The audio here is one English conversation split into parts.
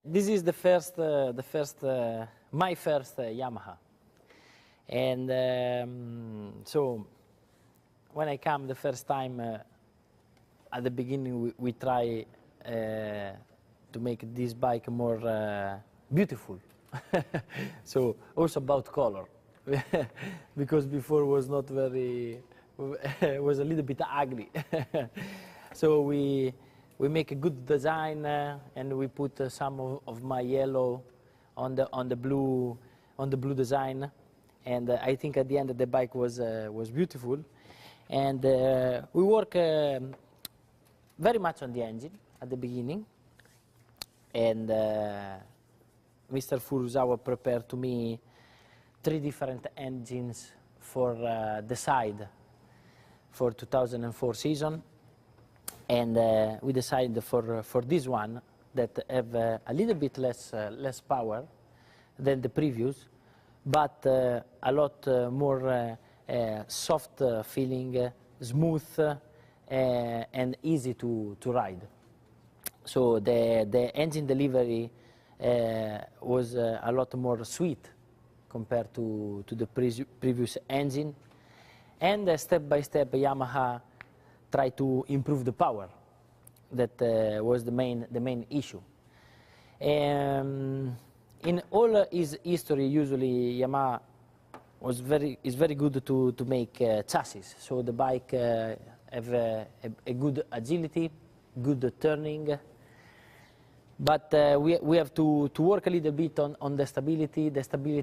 This is my first Yamaha, and so when I come the first time, at the beginning we try to make this bike more beautiful. So also about color, because before was not very, was a little bit ugly. So we make a good design, and we put some of my yellow on the blue design, and I think at the end the bike was beautiful, and we work very much on the engine at the beginning, and Mr. Furuzawa prepared to me 3 different engines for the side for 2004 season. And we decided for this one that have a little bit less power than the previous, but a lot more soft feeling, smooth, and easy to ride. So the engine delivery was a lot more sweet compared to the previous engine, and step by step Yamaha try to improve the power. That was the main issue. In all his history, usually Yamaha is very good to make chassis. So the bike have a good agility, good turning. But we have to work a little bit on the stability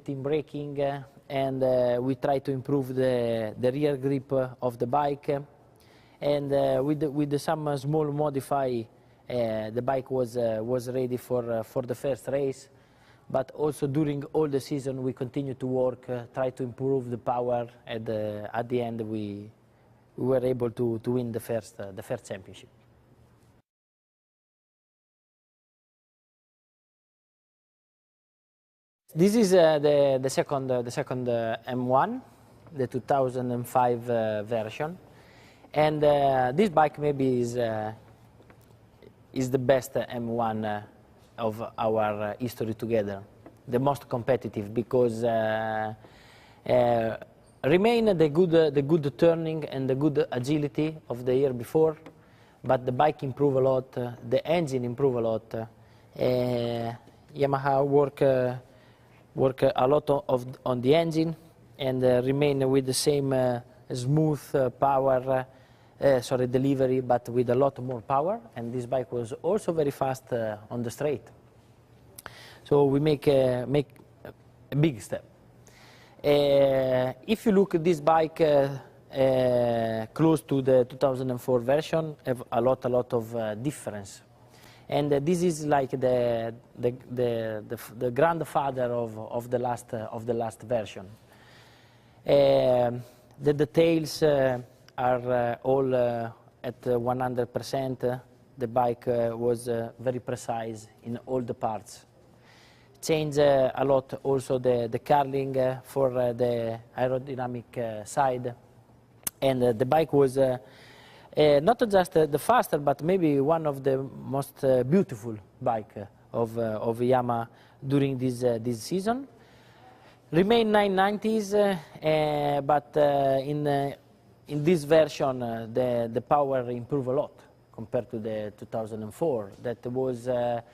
in braking, and we try to improve the rear grip of the bike. And with some small modify, the bike was ready for the first race. But also during all the season we continue to work, try to improve the power, and at the end we were able to win the first championship. This is the second M1, the 2005 version. And this bike maybe is the best M1 of our history together, the most competitive, because remain the good turning and the good agility of the year before, but the bike improve a lot, the engine improve a lot. Yamaha work a lot on the engine, and remain with the same smooth power. Delivery, but with a lot more power, and this bike was also very fast on the straight. So we make a big step. If you look at this bike close to the 2004 version, have a lot of difference, and this is like the grandfather of the last version. The details are all at 100%. The bike was very precise in all the parts. Changed a lot also the curling for the aerodynamic side. And the bike was not just the faster, but maybe one of the most beautiful bike of Yamaha during this season. Remain 990s, but in this version, the power improved a lot compared to the 2004. That was a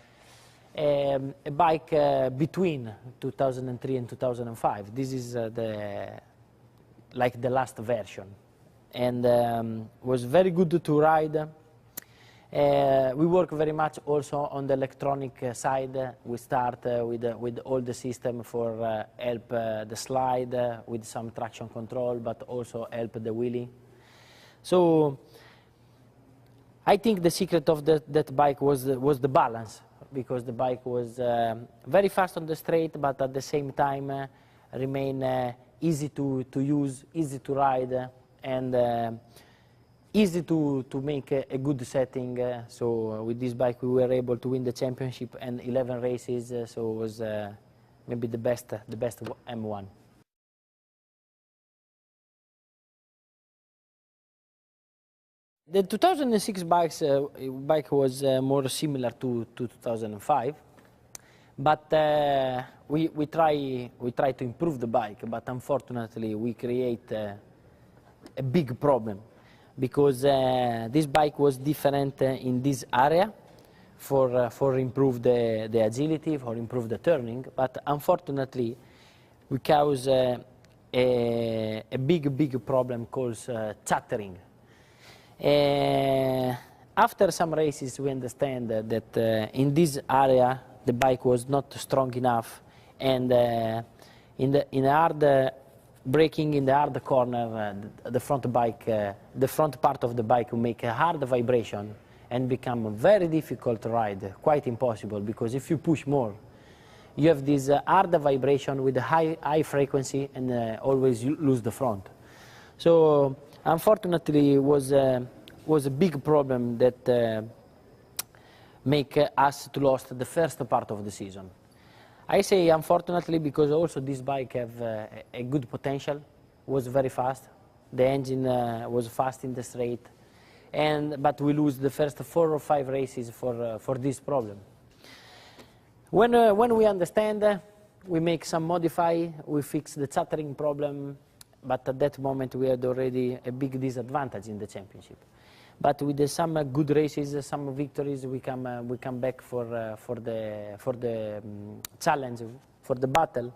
bike between 2003 and 2005. This is like the last version, and was very good to ride. We work very much also on the electronic side. We start with all the system for help the slide with some traction control, but also help the wheelie. So I think the secret of that bike was the balance, because the bike was very fast on the straight, but at the same time remain easy to use, easy to ride, and easy to make a good setting. So with this bike we were able to win the championship and 11 races, so it was maybe the best M1. The 2006 bike was more similar to 2005. But we try to improve the bike, but unfortunately we create a big problem, because this bike was different in this area for improve the agility, for improve the turning, but unfortunately we cause a big problem called chattering. After some races we understand that in this area the bike was not strong enough, and in hard braking in the hard corner, the front part of the bike will make a hard vibration and become very difficult to ride, quite impossible, because if you push more, you have this hard vibration with a high frequency, and always you lose the front. So unfortunately, was a big problem that make us to lost the first part of the season. I say unfortunately because also this bike have a good potential, was very fast. The engine was fast in the straight, but we lose the first 4 or 5 races for this problem. When we understand, we make some modify, we fix the chattering problem, but at that moment we had already a big disadvantage in the championship. But with some good races, some victories, we come back for the challenge, for the battle.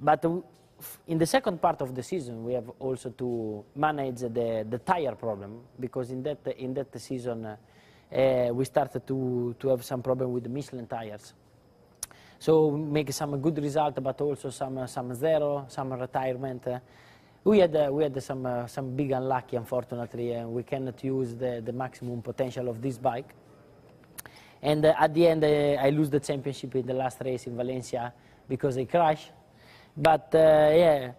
But in the second part of the season, we have also to manage the tire problem, because in that season we started to have some problem with the Michelin tires. So we make some good result, but also some zero, some retirement. We had some big unlucky, unfortunately, and we cannot use the maximum potential of this bike. And at the end, I lose the championship in the last race in Valencia because I crashed. But yeah,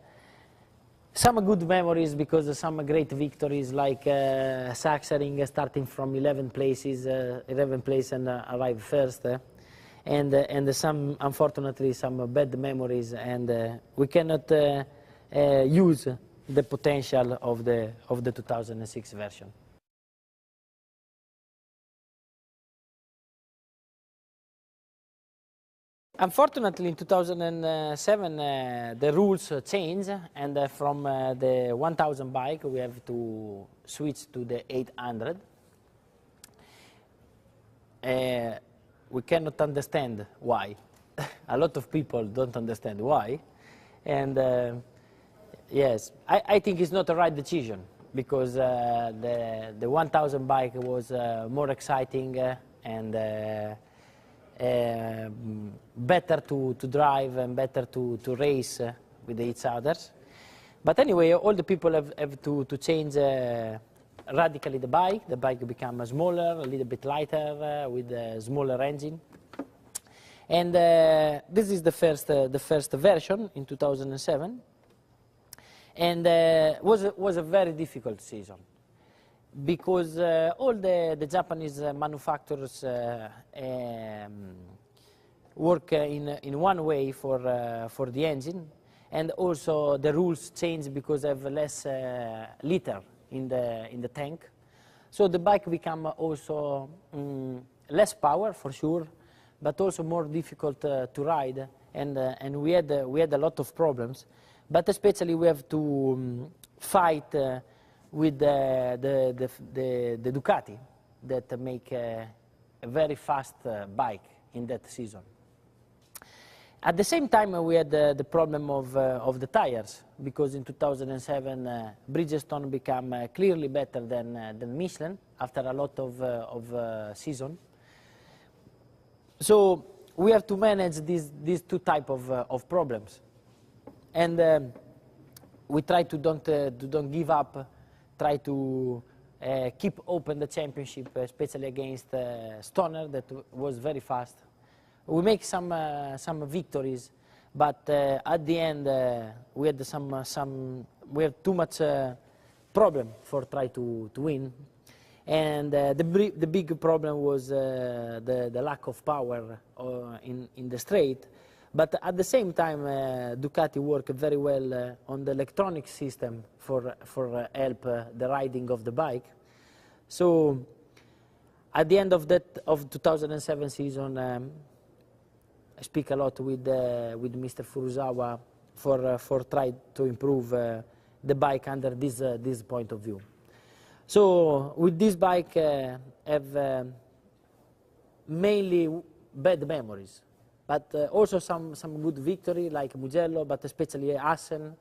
some good memories, because some great victories, like Sachsenring starting from 11 places and arrive first. And some, unfortunately, some bad memories, and we cannot use the potential of the 2006 version. Unfortunately, in 2007, the rules changed, and from the 1000 bike, we have to switch to the 800. We cannot understand why. A lot of people don't understand why. And yes, I think it's not the right decision, because the 1000 bike was more exciting and better to drive and better to race with each others. But anyway, all the people have to change radically the bike. The bike become smaller, a little bit lighter, with a smaller engine. And this is the first version in 2007. And was a very difficult season, because all the Japanese manufacturers work in one way for the engine, and also the rules change because of less liter in the tank. So the bike become also less power for sure, but also more difficult to ride, and we had a lot of problems. But especially we have to fight with the Ducati, that make a very fast bike in that season. At the same time, we had the problem of the tires, because in 2007 Bridgestone became clearly better than Michelin after a lot of season. So we have to manage these two type of problems. And we try to don't give up, try to keep open the championship, especially against Stoner, that was very fast. We make some victories, but at the end we had we had too much problem for try to win, and the big problem was the lack of power in the straight. But at the same time, Ducati worked very well on the electronic system for help the riding of the bike. So At the end of that of 2007 season, I speak a lot with Mr. Furuzawa for try to improve the bike under this point of view. So with this bike, have mainly bad memories, but also some good victory like Mugello, but especially Assen,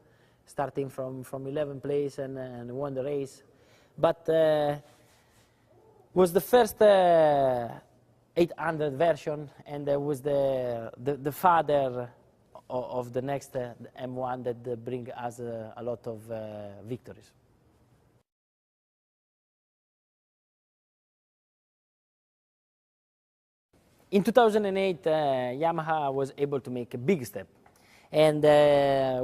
starting from 11th place and won the race. But was the first 800 version, and was the father of the next M1 that bring us a lot of victories. In 2008, Yamaha was able to make a big step, and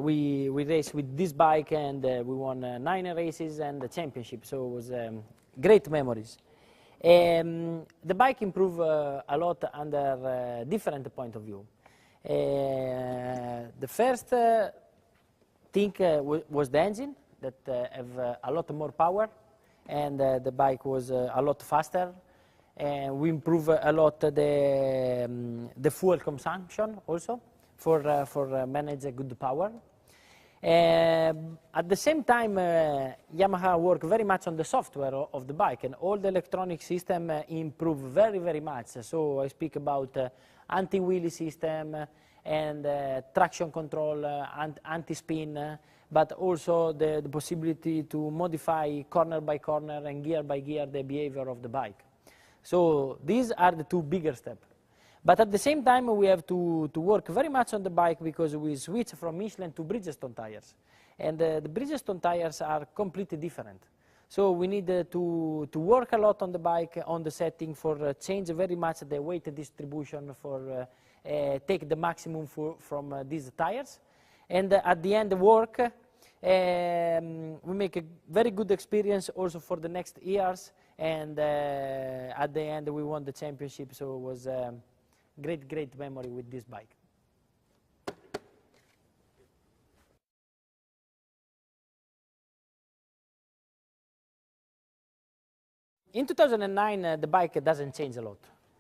we raced with this bike, and we won 9 races and the championship. So it was great memories. The bike improved a lot under different point of view. The first thing was the engine that have a lot more power, and the bike was a lot faster. And we improve a lot the fuel consumption also for manage a good power. At the same time, Yamaha work very much on the software of the bike, and all the electronic system improve very much. So I speak about anti-wheelie system and traction control, anti-spin, but also the possibility to modify corner by corner and gear by gear the behavior of the bike. So these are the 2 bigger steps. But at the same time, we have to work very much on the bike, because we switch from Michelin to Bridgestone tires. And the Bridgestone tires are completely different. So we need to work a lot on the bike, on the setting, for change very much the weight distribution, for take the maximum from these tires. And at the end work, we make a very good experience also for the next years. And at the end, we won the championship, so it was great memory with this bike. In 2009, the bike doesn't change a lot,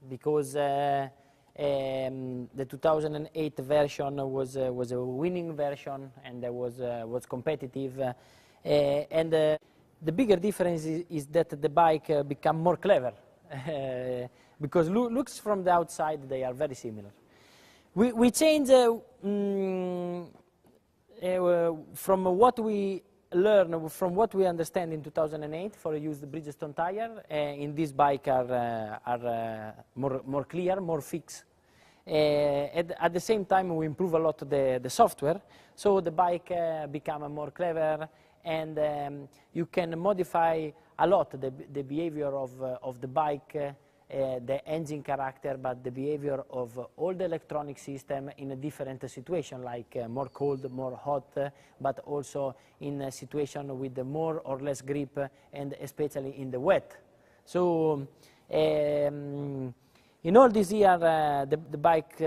because the 2008 version was a winning version, and was competitive, and the bigger difference is that the bike become more clever, because looks from the outside they are very similar. We change from what we learn, from what we understand in 2008 for use the Bridgestone tire. In this bike are more clear, more fixed. At the same time, we improve a lot the software, so the bike become more clever. And you can modify a lot the behavior of the bike, the engine character, but the behavior of all the electronic system in a different situation, like more cold, more hot, but also in a situation with more or less grip, and especially in the wet. So in all this year, the bike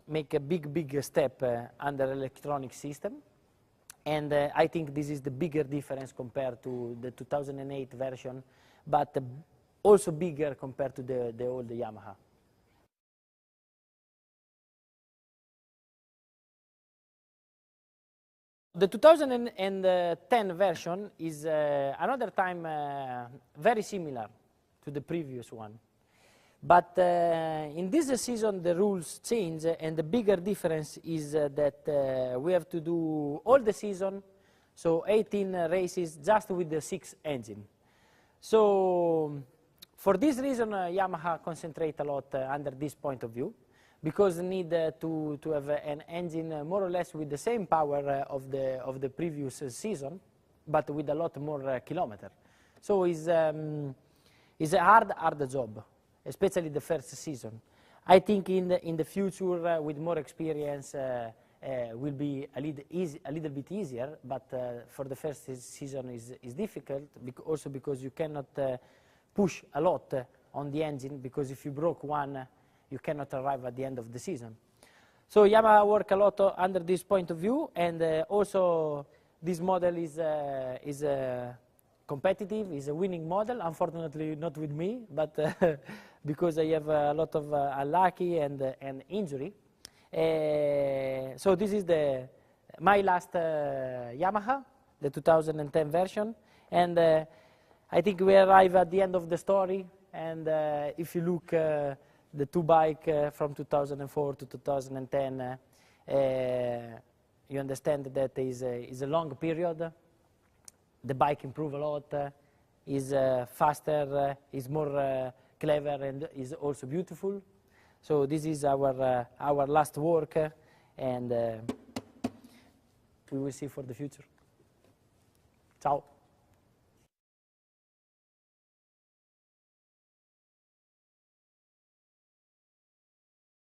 make a big step under electronic system. And I think this is the bigger difference compared to the 2008 version, but also bigger compared to the old Yamaha. The 2010 version is another time very similar to the previous one. But in this season, the rules change, and the bigger difference is that we have to do all the season, so 18 races just with the 6 engine. So for this reason, Yamaha concentrate a lot under this point of view, because need to have an engine more or less with the same power of the previous season, but with a lot more kilometer. So it's a hard job, especially the first season. I think in the future, with more experience, will be a little bit easier, but for the first season is difficult, also because you cannot push a lot on the engine, because if you broke one, you cannot arrive at the end of the season. So Yamaha work a lot under this point of view, and also this model is competitive, is a winning model. Unfortunately, not with me, but because I have a lot of unlucky and injury. So this is my last Yamaha, the 2010 version, and I think we arrive at the end of the story. And if you look the two bike from 2004 to 2010, you understand that is a long period. The bike improved a lot, is faster, is more clever, and is also beautiful. So this is our last work, and we will see for the future. Ciao.